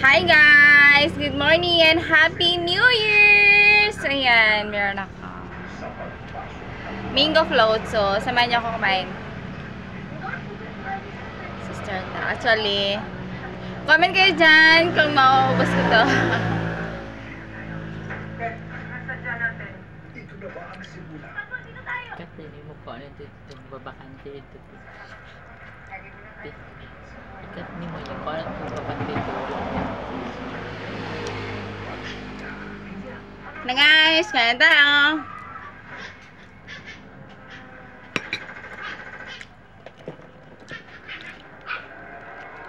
Hi guys! Good morning and Happy New Year! So ayan, meron ako mango float. So, samahan niyo ako kumain. Sister na. Actually, comment kayo dyan kung mauubos ko to. Ito na ba ang simula? Kasi hindi mo ko ano ito babakante ito. Ikat ni mo yung parang babakante ito. Na guys, kain tayo.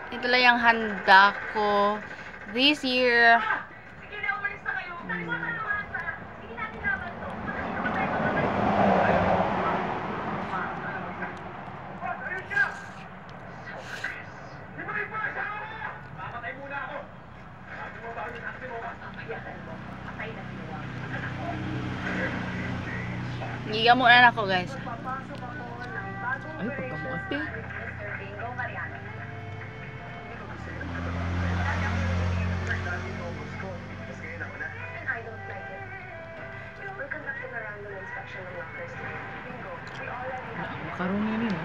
Ito lang yung handa ko this year. Giga muna na ako guys. Ay, pagkamuate. Makaroon na yun, no?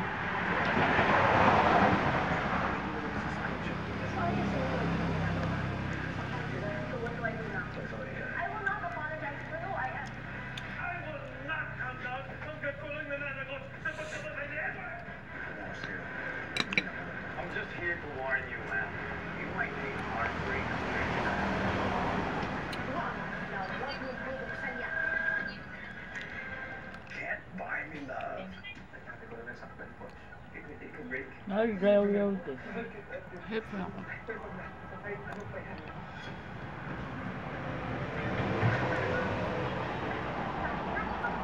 Ay, gayaw-yaw ito. Hip na ako.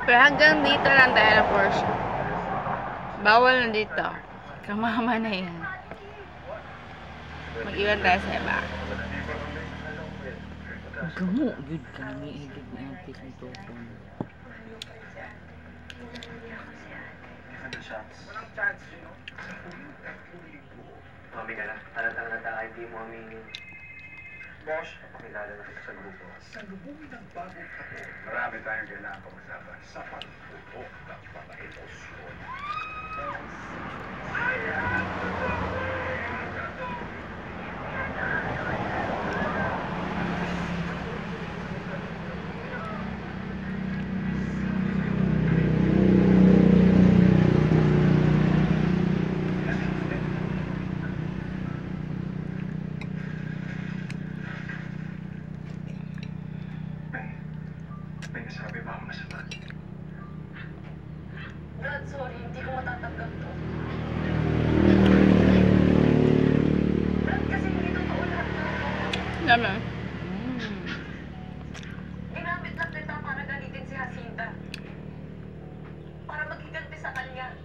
Pero hanggang dito lang tayo na Porsche. Bawal na dito. Kamama na yan. Mag-iwan tayo sa iba. Gamo, yun ka nang iigid na yung pick nito. Walang chance, you know? Mami ka na. Halatang hindi mo aminin. Boss, Pakilala na kita sa grupo. sa lubong ng bagong taon, marami tayong kailangan pag-usapan sa pagtutok ng mga emosyon. May nasabi ba akong masama? Brad, sorry. Hindi ko matatanggap to. Brad, kasi hindi totoo lahat na to. Naman. Ginamit lang kita para galitin si Jacinta. Para maghiganti sa kanya.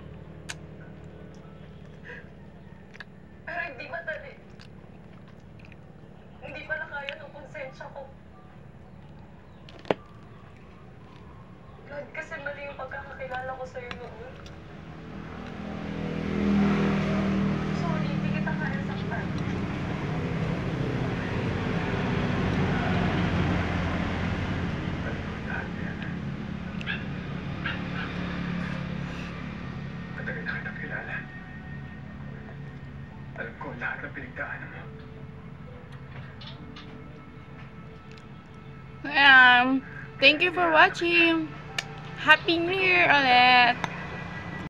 Pero hindi madali. Hindi pala kaya ng konsensya ko. Brad, kasi mali yung pagkakakilala ko sa'yo noon. Sorry, hindi kita kaya saktan. Matagal na kitang kilala. Alam ko lahat ng pinagdaanan mo. Thank you for watching. Happy New Year ulit.